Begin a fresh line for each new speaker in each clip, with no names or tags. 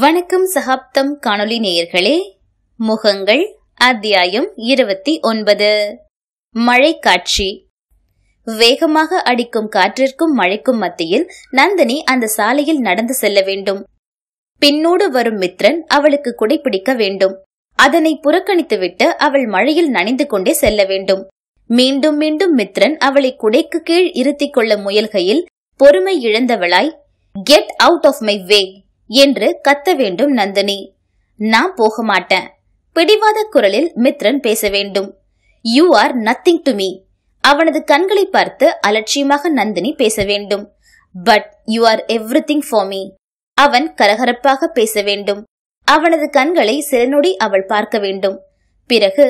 வணக்கம் சகாப்தம் காணொளி நேயர்களே. முகங்கள் அத்தியாயம் 29. மழை காட்சி. வேகமாக அடிக்கும் காற்றிற்கும் மழைக்கும் மத்தியில் நந்தினி அந்த சாலையில் நடந்து செல்ல வேண்டும். பின்னோடு வரும் மித்ரன் அவளுக்கு குடைபிடிக்க வேண்டும். அதனை புறக்கணித்துவிட்டு அவள் மழையில் நனைந்து கொண்டே செல்ல வேண்டும். மீண்டும் மீண்டும் மித்ரன் அவளை குடைக்கு கீழ் இருத்திக் கொள்ள முயல்கையில் பொறுமை இழந்தவளாய் get out of my way என்று கத்த வேண்டும் நந்தினி. நான் போக மாட்டேன். பிடிவாத குரலில் மித்ரன் பேச வேண்டும். You are nothing to me. அவனது கண்களை பார்த்து அலட்சியமாக நந்தினி பேச வேண்டும். But you are everything for me. அவன் கரகரப்பாக பேச வேண்டும். அவனது கண்களை சில நொடி அவள் பார்க்க வேண்டும். பிறகு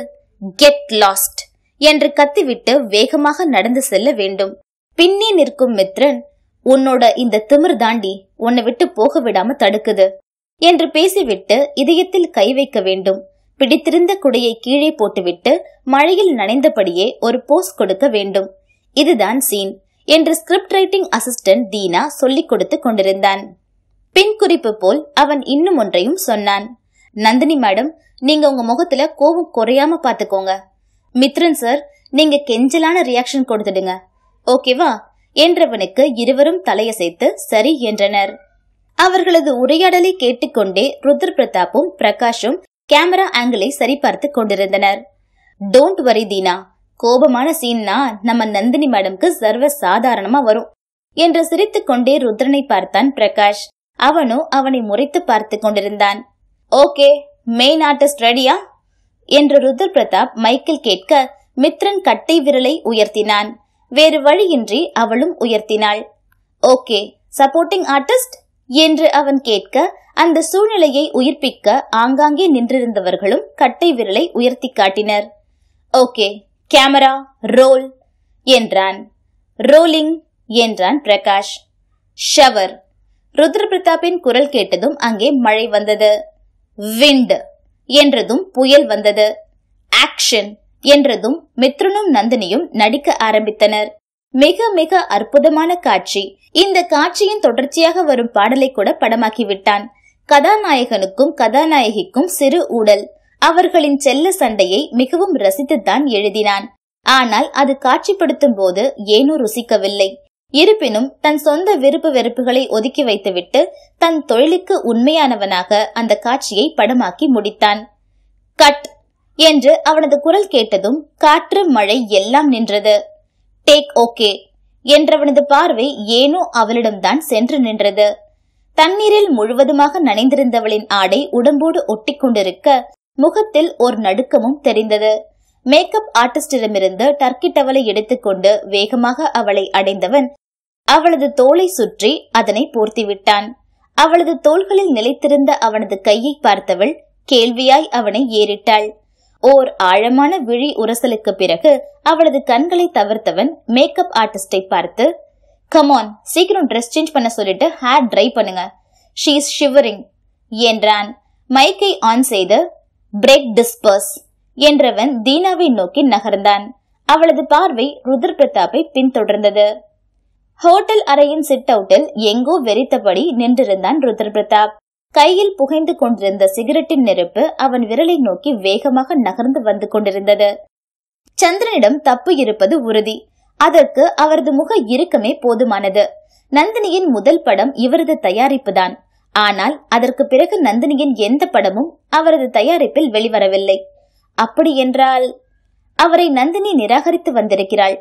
கெட் லாஸ்ட் என்று கத்திவிட்டு வேகமாக நடந்து செல்ல வேண்டும். பின்னே நிற்கும் மித்ரன், உன்னோட இந்த திமிர் தாண்டி உன்னை விட்டு போக விடாம தடுக்குது என்று பேசிவிட்டு இதயத்தில் கை வைக்க வேண்டும். பிடித்திருந்த குடையை கீழே போட்டுவிட்டு மழையில் நனைந்தபடியே ஒரு போஸ் கொடுக்க வேண்டும். இதுதான் சீன் என்று ஸ்கிரிப்ட் ரைட்டிங் அசிஸ்டன்ட் தீனா சொல்லிக் கொடுத்து கொண்டிருந்தான். பின் குறிப்பு போல் அவன் இன்னும் ஒன்றையும் சொன்னான். நந்தினி மேடம், நீங்க உங்க முகத்துல கோபம் குறையாம பாத்துக்கோங்க. மித்ரன் சார், நீங்க கெஞ்சலான ரியாக்ஷன் கொடுத்துடுங்க, ஓகேவா என்றவனுக்கு இருவரும் தலையசைத்து சரி என்றனர். அவர்களது உரையாடலை கேட்டுக்கொண்டே ருத்ர் பிரதாப்பும் பிரகாஷும் கேமரா ஆங்கிளை சரிபார்த்து கொண்டிருந்தனர். டோன்ட் வரி தீனா, கோபமான சீன்னா நம்ம நந்தினி மேடம்க்கு சர்வ சாதாரணமா வரும் என்று சிரித்துக் கொண்டே ருத்ரனை பார்த்தான் பிரகாஷ். அவனோ அவனை முறைத்து பார்த்து கொண்டிருந்தான். ஓகே, மெயின் ஆர்டிஸ்ட் ரெடியா என்று ருத்ர் பிரதாப் மைக்கில் கேட்க மித்ரன் கட்டை விரலை உயர்த்தினான். வேறு வழியின்றி அவளும் உயர்த்தினாள். ஓகே, சப்போர்ட்டிங் ஆர்டிஸ்ட் என்று அவன் கேட்க அந்த சூழ்நிலையை உயிர்ப்பிக்க ஆங்காங்கே நின்றிருந்தவர்களும் கட்டை விரலை உயர்த்தி காட்டினர். ஓகே, கேமரா ரோல் என்றான். ரோலிங் என்றான் பிரகாஷ். ஷவர். ருத்ர பிரதாப்பின் குரல் கேட்டதும் அங்கே மழை வந்தது. விண்ட் என்றதும் புயல் வந்தது. ஆக்ஷன் என்றதும் மித்ரனும் நந்தினியும் நடிக்க ஆரம்பித்தனர். மிக மிக அற்புதமான காட்சி. இந்த காட்சியின் தொடர்ச்சியாக வரும் பாடலை கூட படமாக்கிவிட்டான். கதாநாயகனுக்கும் கதாநாயகிக்கும் சிறு ஊடல். அவர்களின் செல்ல சண்டையை மிகவும் ரசித்துத்தான் எழுதினான். ஆனால் அது காட்சிப்படுத்தும் போது ஏனோ ருசிக்கவில்லை. இருப்பினும் தன் சொந்த விருப்பு வெறுப்புகளை ஒதுக்கி வைத்துவிட்டு தன் தொழிலுக்கு உண்மையானவனாக அந்த காட்சியை படமாக்கி முடித்தான். கட் என்று அவனது குரல் கேட்டதும் காற்று மழை எல்லாம் நின்றது. டேக் ஓகே என்றவனது பார்வை ஏனோ அவளிடம்தான் சென்று நின்றது. தண்ணீரில் முழுவதுமாக நனைந்திருந்தவளின் ஆடை உடம்போடு ஒட்டி கொண்டிருக்க முகத்தில் ஒரு நடுக்கமும் தெரிந்தது. மேக்கப் ஆர்டிஸ்டிடமிருந்து டர்க்கி டவலை எடுத்துக்கொண்டு வேகமாக அவளை அடைந்தவன் அவளது தோளை சுற்றி அதனை போர்த்திவிட்டான். அவளது தோள்களில் நிலைத்திருந்த அவனது கையை பார்த்தவள் கேள்வியாய் அவனை ஏறிட்டாள். ஓர் ஆழமான விழி உரசலுக்கு பிறகு அவளது கண்களை தவிர்த்தவன் மேக்கப் ஆர்டிஸ்டை பார்த்து, கமான், சீக்கிரம் ட்ரெஸ் சேஞ்ச் பண்ண சொல்லிட்டு ஹேர் ட்ரை பண்ணுங்க, ஷீ இஸ் ஷிவரிங் என்றான். மைக்கை ஆன் செய்து பிரேக் டிஸ்பர்ஸ் என்றவன் தீனாவை நோக்கி நகர்ந்தான். அவளது பார்வை ருத்ர் பிரதாப்பை பின்தொடர்ந்தது. ஹோட்டல் அறையின் சிட் அவுட்டில் எங்கோ வெறித்தபடி நின்றிருந்தான் ருத்ர் பிரதாப். கையில் புகைந்து கொண்டிருந்த சிகரெட்டின் நெருப்பு அவன் விரலை நோக்கி வேகமாக நகர்ந்து வந்து கொண்டிருந்தது. சந்திரனிடம் தப்பு இருப்பது உறுதி. அதற்கு அவரது முக இறுக்கமே போதுமானது. நந்தினியின் முதல் படம் இவரது தயாரிப்புதான். ஆனால் அதற்கு பிறகு நந்தினியின் எந்த படமும் அவரது தயாரிப்பில் வெளிவரவில்லை. அப்படி என்றால் அவரை நந்தினி நிராகரித்து வந்திருக்கிறாள்.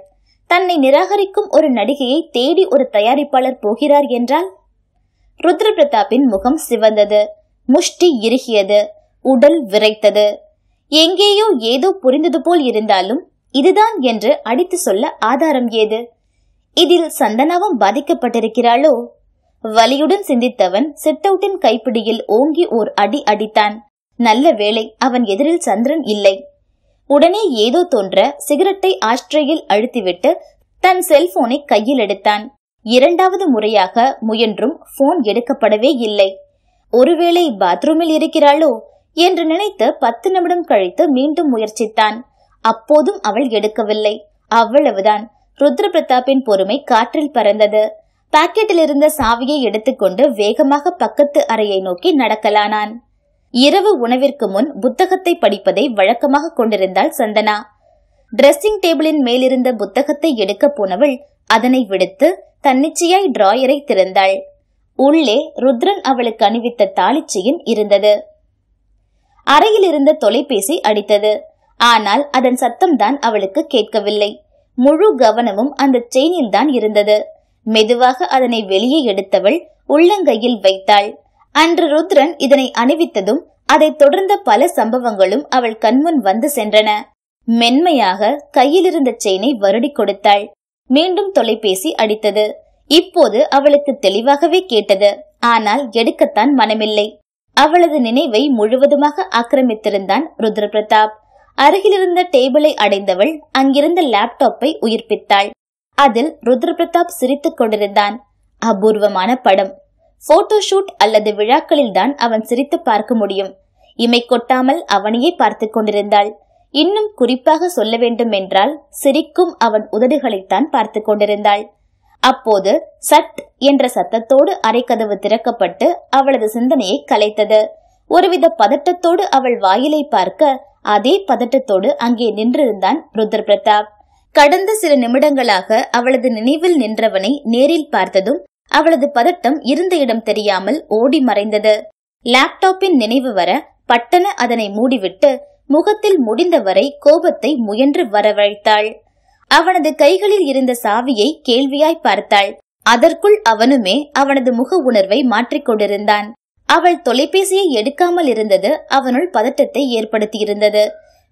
தன்னை நிராகரிக்கும் ஒரு நடிகையை தேடி ஒரு தயாரிப்பாளர் போகிறார் என்றால்? ருத்ர பிரதாப்பின் முகம் சிவந்தது. முஷ்டி இறுகியது. உடல் விரைத்தது. எங்கேயோ ஏதோ புரிந்தது போல் இருந்தாலும் இதுதான் என்று அடித்து சொல்ல ஆதாரம் ஏது? இதில் சந்தனாவும் பாதிக்கப்பட்டிருக்கிறாளோ? வலியுடன் சிந்தித்தவன் சிட் அவுட்டின் கைப்பிடியில் ஓங்கி ஓர் அடி அடித்தான். நல்ல வேளை அவன் எதிரில் சந்திரன் இல்லை. உடனே ஏதோ தோன்ற சிகரெட்டை ஆஸ்ட்ரேயில் அழுத்திவிட்டு தன் செல்போனை கையில் எடுத்தான். இரண்டாவது முறையாக முயன்றும் போன் எடுக்கப்படவே இல்லை. ஒருவேளை பாத்ரூமில் இருக்கிறாளோ என்று நினைத்து 10 நிமிடம் கழித்து மீண்டும் முயற்சித்தான். அப்போதும் அவள் எடுக்கவில்லை. அவ்வளவுதான். ருத்ர பிரதாப்பின் பொறுமை காற்றில் பறந்தது. பாக்கெட்டில் இருந்த சாவியை எடுத்துக்கொண்டு வேகமாக பக்கத்து அறையை நோக்கி நடக்கலானான். இரவு உணவிற்கு முன் புத்தகத்தை படிப்பதை வழக்கமாக கொண்டிருந்தாள் சந்தனா. டிரெஸ்ஸிங் டேபிளின் மேலிருந்த புத்தகத்தை எடுக்க போனவள் அதனை விடுத்து தன்னிச்சையாய் டிராயரை திறந்தாள். உள்ளே ருத்ரன் அவளுக்கு அணிவித்த தாலிச்செயின் இருந்தது. அறையில் இருந்த தொலைபேசி அடித்தது. ஆனால் அதன் சத்தம்தான் அவளுக்கு கேட்கவில்லை. முழு கவனமும் அந்த செயினில் தான் இருந்தது. மெதுவாக அதனை வெளியே எடுத்தவள் உள்ளங்கையில் வைத்தாள். அன்று ருத்ரன் இதனை அணிவித்ததும் அதை தொடர்ந்த பல சம்பவங்களும் அவள் கண்முன் வந்து சென்றன. மென்மையாக கையில் இருந்த செயினை வருடி கொடுத்தாள். மீண்டும் தொலைபேசி அடித்தது. இப்போது அவளுக்கு தெளிவாகவே கேட்டது. ஆனால் எடுக்கத்தான் மனமில்லை. அவளது நினைவை முழுவதுமாக ஆக்கிரமித்திருந்தான் ருத்ர பிரதாப். அருகிலிருந்த டேபிளை அடைந்தவள் அங்கிருந்த லேப்டாப்பை உயிர்ப்பித்தாள். அதில் ருத்ர பிரதாப் சிரித்துக் கொண்டிருந்தான். அபூர்வமான படம். போட்டோ ஷூட் அல்லது விழாக்களில் தான் அவன் சிரித்து பார்க்க முடியும். இமை கொட்டாமல் அவனையே பார்த்து கொண்டிருந்தாள். இன்னும் குறிப்பாக சொல்ல வேண்டும் என்றால் சிரிக்கும் அவன் உதடுகளைத்தான் பார்த்து கொண்டிருந்தாள். அப்போது சட் என்ற சத்தத்தோடு அறைக்கதவு திறக்கப்பட்டு அவளது சிந்தனையை கலைத்தது. ஒருவித பதட்டத்தோடு அவள் வாயிலை பார்க்க அதே பதட்டத்தோடு அங்கே நின்றிருந்தான் ருத்ர பிரதாப். கடந்த சில நிமிடங்களாக அவளது நினைவில் நின்றவனை நேரில் பார்த்ததும் அவளது பதட்டம் இருந்த இடம் தெரியாமல் ஓடி மறைந்தது. லேப்டாப்பின் நினைவு வர பட்டன அதனை மூடிவிட்டு முகத்தில் முடிந்தவரை கோபத்தை முயன்று வரவழைத்தாள். அவனது கைகளில் இருந்த சாவியை கேள்வியாய் பார்த்தாள். அதற்குள் அவனுமே அவனது முக உணர்வை மாற்றிக்கொண்டிருந்தான். அவள் தொலைபேசியை எடுக்காமல் இருந்தது அவனுள் பதட்டத்தை ஏற்படுத்தியிருந்தது.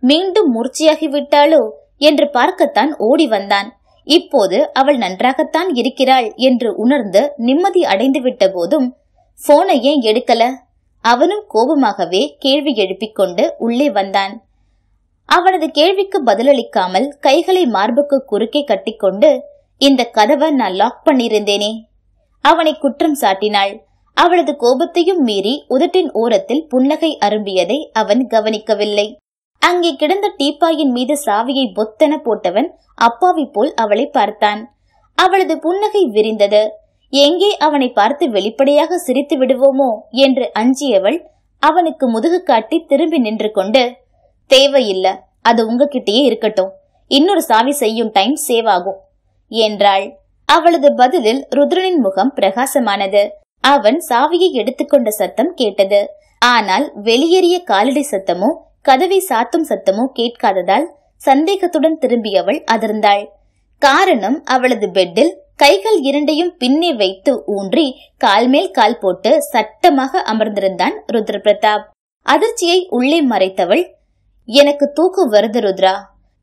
மீண்டும் மூர்ச்சையாகிவிட்டாளோ என்று பார்க்கத்தான் ஓடி வந்தான். இப்போது அவள் நன்றாகத்தான் இருக்கிறாள் என்று உணர்ந்து நிம்மதி அடைந்து விட்ட போதும் போனை ஏன் எடுக்கல? அவனும் கோபமாகவே கேள்வி எழுப்பிக் கொண்டு உள்ளே வந்தான். அவனது கேள்விக்கு பதிலளிக்காமல் கைகளை மார்புக்கு குறுக்கே கட்டிக்கொண்டு, இந்த கதவை நான் லாக் பண்ணியிருந்தேனே. அவனை குற்றம் சாட்டினாள். அவளது கோபத்தையும் மீறி உதட்டின் ஓரத்தில் புன்னகை அரும்பியதை அவன் கவனிக்கவில்லை. அங்கே கிடந்த டீப்பாயின் மீது சாவியை பொத்தென போட்டவன் அப்பாவி போல் அவளை பார்த்தான். அவளது புன்னகை விரிந்தது. எங்கே அவனை பார்த்து வெளிப்படையாக சிரித்து விடுவோமோ என்று அஞ்சியவள் அவனுக்கு முதுகு காட்டி திரும்பி நின்று கொண்டு, தேவையில்ல, அது உங்ககிட்டயே இருக்கட்டும், இன்னொரு சாவி செய்யும் டைம் சேவ் ஆகும் என்றாள். அவளது பதிலில் ருத்ரனின் முகம் பிரகாசமானது. அவன் சாவியை எடுத்துக்கொண்ட சத்தம் கேட்டது. ஆனால் வெளியேறிய காலடி சத்தமோ கதவை சாத்தும் சத்தமோ கேட்காததால் சந்தேகத்துடன் திரும்பியவள் அதிர்ந்தாள். காரணம், அவளது பெட்டில் கைகள் இரண்டையும் பின்னே வைத்து ஊன்றி கால் மேல் கால் போட்டு சட்டமாக அமர்ந்திருந்தான் ருத்ர பிரதாப். அதிர்ச்சியை உள்ளே மறைத்தவள், எனக்கு தூக்கம் வருது ருத்ரா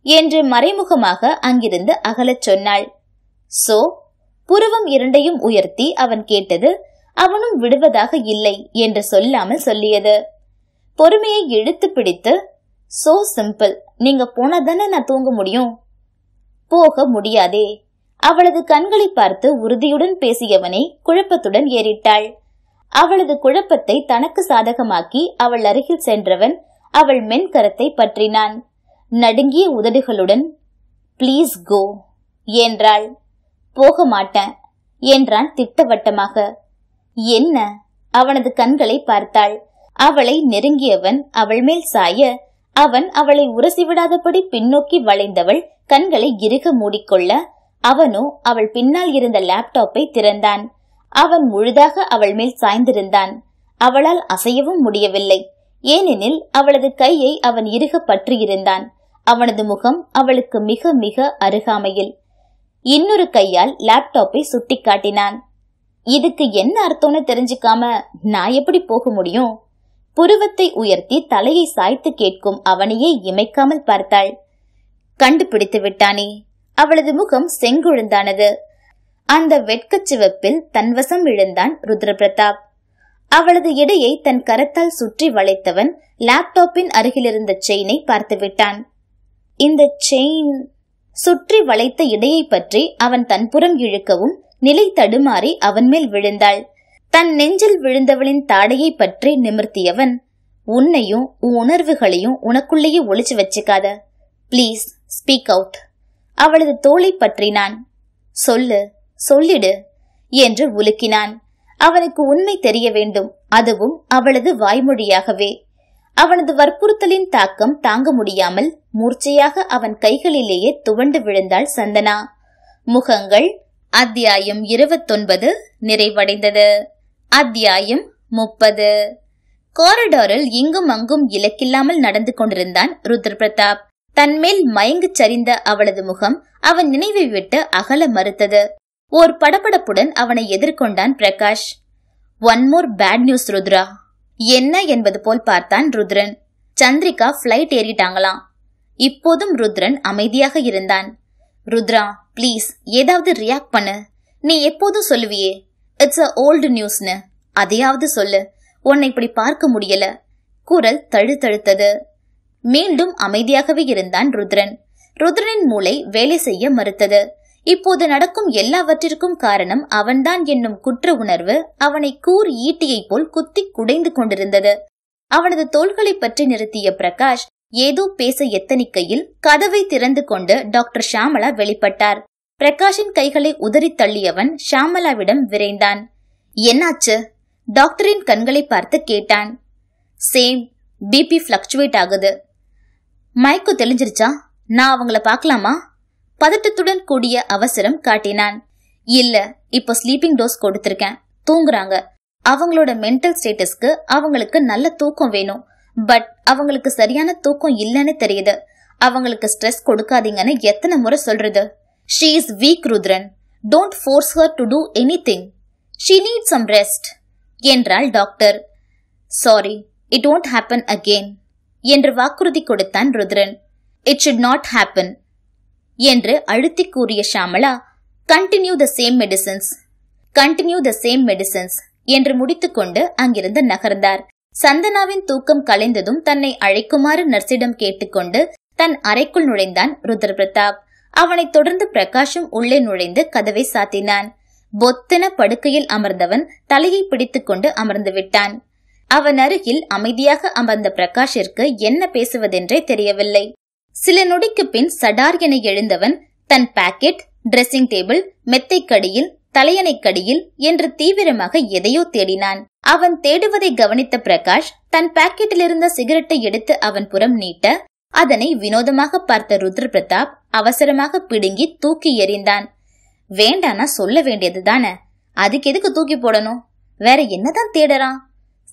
என்று மறைமுகமாக அங்கிருந்து அகலச் சொன்னாள். சோ? புருவம் இரண்டையும் உயர்த்தி அவன் கேட்டது அவனும் விடுவதாக இல்லை என்று சொல்லாமல் சொல்லியது. பொறுமையை இழுத்து பிடித்து, சோ சிம்பிள், நீங்க போனாதானே நான் தூங்க முடியும். போக முடியாதே. அவளது கண்களை பார்த்து உறுதியுடன் பேசியவனை குழப்பத்துடன் ஏறிட்டாள். அவளது குழப்பத்தை தனக்கு சாதகமாக்கி அவள் அருகில் சென்றவன் அவள் மென்கரத்தை பற்றினான். நடுங்கிய உதடுகளுடன், பிளீஸ் கோ என்றாள். போக மாட்டேன் என்றான் திட்டவட்டமாக. என்ன? அவனது கண்களை பார்த்தாள். அவளை நெருங்கியவன் அவள் மேல் சாய அவன் அவளை உரசிவிடாதபடி பின்னோக்கி வளைந்தவள் கண்களை இறுக மூடிக்கொள்ள அவனோ அவள் பின்னால் இருந்த லேப்டாப்பை திறந்தான். அவன் முழுதாக அவள் மேல் சாய்ந்திருந்தான். அவளால் அசையவும் முடியவில்லை. ஏனெனில் அவளது கையை அவன் இறுக பற்றியிருந்தான். அவனது முகம் அவளுக்கு மிக மிக அருகாமையில். இன்னொரு கையால் லேப்டாப்பை சுட்டி காட்டினான். இதுக்கு என்ன அர்த்தம்னு தெரிஞ்சுக்காம நான் எப்படி போக முடியும்? புருவத்தை உயர்த்தி தலையை சாய்த்து கேட்கும் அவனையே இமைக்காமல் பார்த்தாள். கண்டுபிடித்து விட்டானே. அவளது முகம் செங்குழுந்தானது. அந்த வெட்கச்சிவப்பில் தன்வசம் விழுந்தான் ருத்ர பிரதாப். அவளது இடையை தன் கரத்தால் சுற்றி வளைத்தவன் லேப்டாப்பின் அருகிலிருந்த செயினை பார்த்து விட்டான். இந்த செயின் சுற்றி வளைத்த இடையை பற்றி அவன் தன்புறம் இழுக்கவும் நிலை தடுமாறி அவன் மேல் விழுந்தாள். தன் நெஞ்சில் விழுந்தவளின் தாடையை பற்றி நிமிர்த்தியவன், உன்னையும் உன் உணர்வுகளையும் உனக்குள்ளேயே ஒளிச்சு வச்சுக்காத, பிளீஸ் ஸ்பீக் அவுட். அவளது தோளை பற்றினான். சொல்லு, சொல்லிடு என்று உலுக்கினான். அவனுக்கு உண்மை தெரிய வேண்டும், அதுவும் அவளது வாய்மொழியாகவே. அவனது வற்புறுத்தலின் தாக்கம் தாங்க முடியாமல் மூர்ச்சையாக அவன் கைகளிலேயே துவண்டு விழுந்தாள் சந்தனா. முகங்கள் அத்தியாயம் 29 நிறைவடைந்தது. அத்தியாயம் 30. காரிடாரில் இங்கும் அங்கும் இலக்கில்லாமல் நடந்து கொண்டிருந்தான் ருத்ர பிரதாப். தன்மேல் மயங்கு சரிந்த அவளது முகம் அவன் நினைவை விட்டு அகல மறுத்தது. ஓர் படபடப்புடன் அவனை எதிர்கொண்டான் Prakash. One more bad news Rudra. என்ன என்பது போல் பார்த்தான் ருத்ரன். சந்திரிகா பிளைட் ஏறிட்டாங்களாம். இப்போதும் ருத்ரன் அமைதியாக இருந்தான். ருத்ரா, பிளீஸ் ஏதாவது ரியாக்ட் பண்ணு. நீ எப்போதும் சொல்லுவியே இட்ஸ் அ ஓல்டு நியூஸ்னு, அதையாவது சொல்லு. உன்னை இப்படி பார்க்க முடியல. குரல் தழுத்தழுத்தது. மீண்டும் அமைதியாகவே இருந்தான் ருத்ரன். ருத்ரனின் மூளை வேலை செய்ய மறுத்தது. இப்போது நடக்கும் எல்லாவற்றிற்கும் காரணம் அவன்தான் என்னும் குற்ற உணர்வு அவனை கூர் ஈட்டியை போல் குத்தி குடைந்து கொண்டிருந்தது. அவனது தோள்களை பற்றி நிறுத்திய பிரகாஷ் ஏதோ பேச எத்தனிக்கையில் கதவை திறந்து கொண்டு டாக்டர் ஷாமலா வெளிப்பட்டார். பிரகாஷின் கைகளை உதறி தள்ளியவன் ஷாமலாவிடம் விரைந்தான். என்னாச்சு? டாக்டரின் கண்களை பார்த்து கேட்டான். சேம், பிபி பிளக்சுவேட் ஆகுது. மயக்கம் தெளிஞ்சிருச்சா? நான் அவங்கள பார்க்கலாமா? பதட்டத்துடன் கூடிய அவசரம் காட்டினான். இல்ல, இப்போ ஸ்லீப்பிங் டோஸ் கொடுத்திருக்கேன், தூங்குறாங்க. அவங்களோட மென்டல் ஸ்டேட்டஸ்க்கு அவங்களுக்கு நல்ல தூக்கம் வேணும். பட் அவங்களுக்கு சரியான தூக்கம் இல்லன்னு தெரியுது. அவங்களுக்கு ஸ்ட்ரெஸ் கொடுக்காதீங்கன்னு எத்தனை முறை சொல்றது? She is weak Rudran. Don't force her to do anything. She need some rest என்றாள் doctor. Sorry, it won't happen again என்று வாக்குறுதி கொடுத்தான் Rudran. It should not happen என்று அழுத்தி கூறிய Shamala, continue the same medicines, continue the same medicines என்று முடித்துக்கொண்டு அங்கிருந்து நகர்ந்தார். சந்தனாவின் தூக்கம் கலைந்ததும் தன்னை அழைக்குமாறு நர்சிடம் கேட்டுக்கொண்டு தன் அறைக்குள் நுழைந்தான் ருத்ர பிரதாப். அவனைத் தொடர்ந்து பிரகாஷும் உள்ளே நுழைந்து கதவை சாத்தினான். பொத்தென படுக்கையில் அமர்ந்தவன் தலையை பிடித்துக் கொண்டு அமர்ந்து விட்டான். அவன் அருகில் அமைதியாக அமர்ந்த பிரகாஷிற்கு என்ன பேசுவதென்றே தெரியவில்லை. சில நொடிக்கு பின் சடார் என எழுந்தவன் தன் பாக்கெட், டிரெஸ்ஸிங் டேபிள், மெத்தைக்கடியில், தலையணைக்கடியில் என்று தீவிரமாக எதையோ தேடினான். அவன் தேடுவதை கவனித்த பிரகாஷ் தன் பாக்கெட்டில் இருந்த சிகரெட்டை எடுத்து அவன் புறம் நீட்ட, அதனை வினோதமாக பார்த்த ருத்ர பிரதாப் அவசரமாக பிடுங்கி தூக்கி எறிந்தான். வேண்டானா சொல்ல வேண்டியது தானே, அதுக்கு எதுக்கு தூக்கி போடணும்? வேற என்னதான் தேடறான்?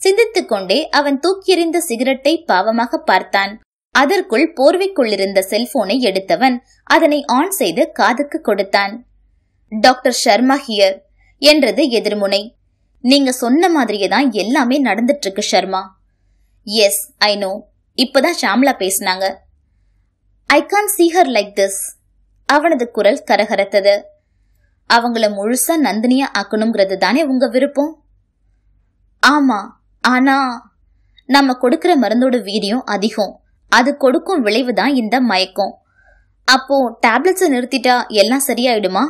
சிந்தித்துக் கொண்டே அவன் தூக்கி எறிந்த சிகரெட்டை பாவமாக பார்த்தான். அதற்குள் போர்வைக்குள்ளிருந்த செல்போனை எடுத்தவன் அதனை ஆன் செய்து காதுக்கு கொடுத்தான். டாக்டர் ஷர்மா ஹியர் என்றது எதிர்முனை. நீங்க சொன்ன மாதிரியே தான் எல்லாமே நடந்துட்டு இருக்கு ஷர்மா. S, I know. இப்பதான் ஷாம்லா பேசினாங்க. ஐ Khan see her like this. அவனது குரல் கரகரத்தது. அவங்கள முழுசா நந்தினியா ஆக்கணுங்கிறது தானே உங்க விருப்பம்? ஆமா, ஆனா நம்ம கொடுக்கிற மருந்தோட வீரியம் அதிகம். அது கொடுக்கும் விளைவுதான் இந்த மயக்கம். அப்போ டேப்லெட்ஸை நிறுத்திட்டா எல்லாம் சரியாயிடுமா?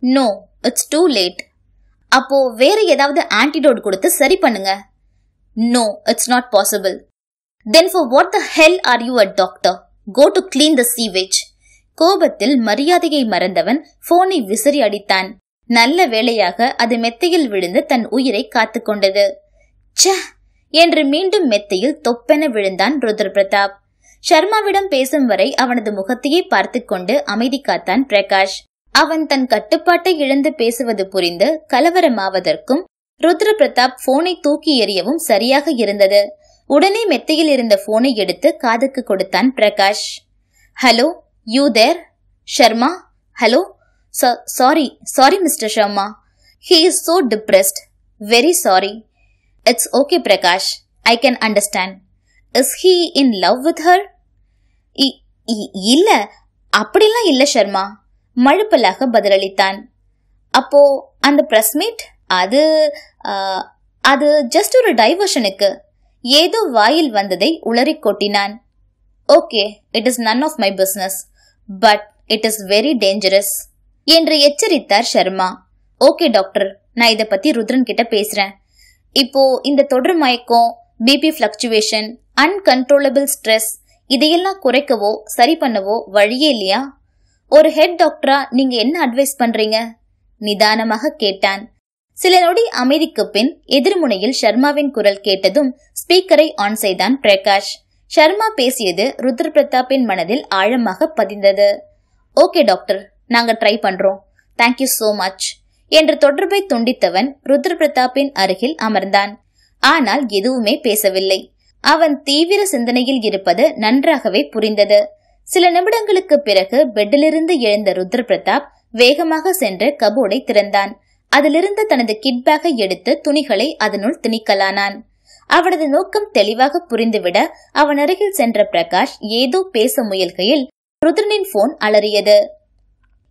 No, it's too late. அப்போ வேற ஏதாவது ஆன்டிடோட் கொடுத்து சரி பண்ணுங்க. No, it's not possible. Then for what the hell are you a doctor? Go to clean the sewage. கோபத்தில் மரியாதையை மறந்தவன் போனை விசிறி அடித்தான். நல்ல வேளையாக அது மெத்தையில் விழுந்து தன் உயிரை காத்து கொண்டது. ச்ச என்று மீண்டும் மெத்தையில் தொப்பென விழுந்தான் ருத்ர பிரதாப். ஷர்மாவிடம் பேசும் வரை அவனது முகத்தையே பார்த்து கொண்டு அமைதி காத்தான் பிரகாஷ். அவன் தன் கட்டுப்பாட்டை இழந்து பேசுவது புரிந்து கலவரமாவதற்கும் ருத்ர பிரதாப் போனை தூக்கி எறியவும் சரியாக இருந்தது. உடனே மெத்தையில் இருந்த போனை எடுத்து காதுக்கு கொடுத்தான் Prakash. Hello, you there? Sharma, hello. Sorry mister Sharma. He is so depressed. Very sorry. It's okay Prakash, I can understand. Is he in love with her? இல்ல, அப்படிலாம் இல்ல ஷர்மா, மழுப்பலாக பதிலளித்தான். அப்போ அந்த பிரஸ் மீட் அது ஜஸ்ட் ஒரு டைவர்ஷனுக்கு. ஏதோ வாயில் வந்ததை உளறி கொட்டினான். Okay, it is none of my business, but it is very dangerous என்று எச்சரித்தார் ஷர்மா. ஓகே டாக்டர், நான் இதை பத்தி ருத்ரன் கிட்ட பேசுறேன். இப்போ இந்த தொடர் மயக்கம், பிபி பிளக்சுவேஷன், அன்கன்ட்ரோலபிள் ஸ்ட்ரெஸ் இதையெல்லாம் குறைக்கவோ சரி பண்ணவோ வழியே இல்லையா? ஒரு ஹெட் டாக்டரா நீங்க என்ன அட்வைஸ் பண்றீங்க? நிதானமாக கேட்டான். சில நொடி அமைதிக்கு பின் எதிர்முனையில் ஷர்மாவின் குரல் கேட்டதும் ஸ்பீக்கரை ஆன் செய்தான் பிரகாஷ். ஷர்மா பேசியது ருத்ர பிரதாப்பின் மனதில் ஆழமாக பதிந்தது. ஓகே டாக்டர், நாங்க ட்ரை பண்றோம், தேங்க்யூ சோ மச் என்று தொடர்பை துண்டித்தவன் ருத்ர பிரதாப்பின் அருகில் அமர்ந்தான். ஆனால் எதுவுமே பேசவில்லை. அவன் தீவிர சிந்தனையில் இருப்பது நன்றாகவே புரிந்தது. சில நிமிடங்களுக்கு பிறகு பெட்டிலிருந்து எழுந்த ருத்ர பிரதாப் வேகமாக சென்று கபோர்டை திறந்தான். அதிலிருந்து தனது கிட்பேக்கை எடுத்து துணிகளை அதனுள் திணிக்கலானான். அவனது நோக்கம் தெளிவாக புரிந்துவிட அவன் அருகில் சென்ற பிரகாஷ் ஏதோ பேச முயல்கையில் ருத்ரனின் போன் அலறியது.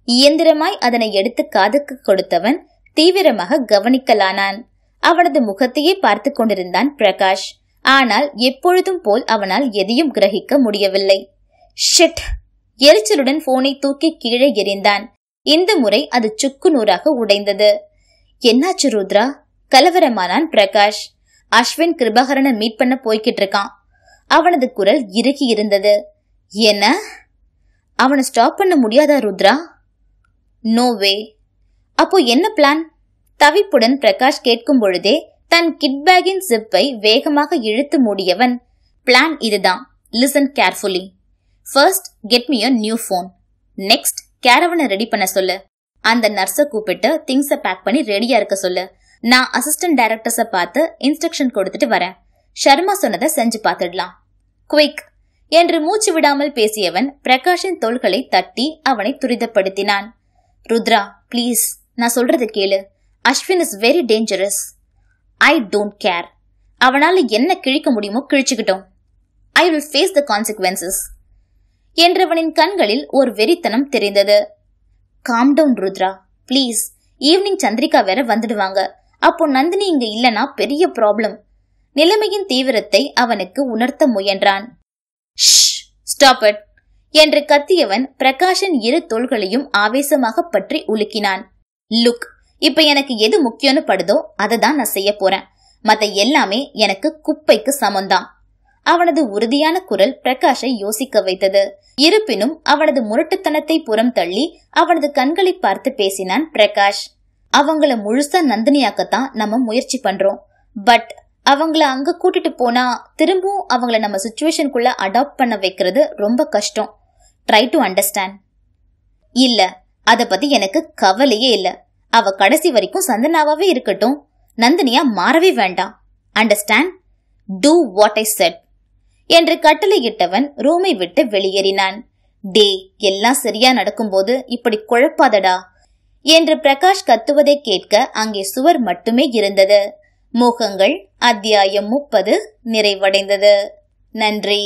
இயந்திரமாய் அதனை எடுத்து காதுக்கு கொடுத்தவன் தீவிரமாக கவனிக்கலானான். அவனது முகத்தையே பார்த்து கொண்டிருந்தான் பிரகாஷ். ஆனால் எப்பொழுதும் போல் அவனால் எதையும் கிரகிக்க முடியவில்லை. ஷிட்! எரிச்சலுடன் போனை தூக்கி கீழே எறிந்தான். இந்த முறை அது சுக்கு நூறாக உடைந்தது. என்னாச்சு ருத்ரா? கலவரமானான் பிரகாஷ். அஸ்வின் கிருபாகரனை மீட் பண்ண போய்கிட்டு இருக்கான். அவனது குரல் இறுகி இருந்தது. என்ன? அவனை ஸ்டாப் பண்ண முடியாதா ருத்ரா? நோ வே. அப்போ என்ன பிளான்? தவிப்புடன் பிரகாஷ் கேட்கும் பொழுதே தன் கிட்பேக்கின் ஜிப்பை வேகமாக இழுத்து மூடியவன், பிளான் இதுதான், listen carefully. First get me a new phone. Next கேரவனை ரெடி பண்ண சொல்லு. அந்த நர்ஸை கூப்பிட்டு திங்ஸை பேக் பண்ணி ரெடியா இருக்க சொல்லு. நான் அசிஸ்டன்ட் டைரக்டர்ஸை பார்த்து இன்ஸ்ட்ரக்ஷன் கொடுத்துட்டு வரேன். ஷர்மா சொன்னதை செஞ்சு பார்த்துடலாம். குவிக் என்று மூச்சு விடாமல் பேசியவன் பிரகாஷின் தோள்களை தட்டி அவனை துரிதப்படுத்தினான். ருத்ரா பிளீஸ், நான் சொல்றது கேளு. Ashwin is very dangerous. I don't care. அவனால என்ன கிழிக்க முடியுமோ கிழிச்சுக்கிட்டோம். I will face the consequences என்றவனின் கண்களில் ஒரு வெறித்தனம் தெரிந்தது. Calm down Rudra please. Evening Chandrika வேற வந்துடுவாங்க. அப்போ நந்தினி இங்க இல்லனா பெரிய ப்ராப்ளம். நிலைமையின் தீவிரத்தை அவனுக்கு உணர்த்த முயன்றான். ஸ்டாப் இட் என்று கத்தியவன் பிரகாஷின் இரு தோள்களையும் ஆவேசமாக பற்றி உலுக்கினான். லுக், இப்ப எனக்கு எது முக்கியம்னு படுதோ அதை தான் நான் செய்ய போறேன். மத்த எல்லாமே எனக்கு குப்பைக்கு சமந்தான். அவனது உறுதியான குரல் பிரகாஷை யோசிக்க வைத்தது. இருப்பினும் அவனது முரட்டுத்தனத்தை புறம் தள்ளி அவனது கண்களை பார்த்து பேசினான் பிரகாஷ். அவங்கள முழுசா நந்தினியாக்கத்தான் நம்ம முயற்சி பண்றோம். பட் அவங்கள அங்க கூட்டிட்டு போனா திரும்பவும் அவங்கள நம்ம சிச்சுவேஷனுக்குள்ள அடாப்ட் பண்ண வைக்கிறது ரொம்ப கஷ்டம். Try to understand. இல்ல, அத பத்தி எனக்கு கவலையே இல்ல. அவ கடைசி வரைக்கும் சந்தனாவே இருக்கட்டும். நந்தினியா மாறவே வேண்டாம். Understand? Do what I said என்று கட்டளையிட்டவன் ரூமை விட்டு வெளியேறினான். டே, எல்லாம் சரியா நடக்கும்போது இப்படி குழப்பாதடா என்று பிரகாஷ் கத்துவதை கேட்க அங்கே சுவர் மட்டுமே இருந்தது. மோகங்கள் அத்தியாயம் 30 நிறைவடைந்தது. நன்றி.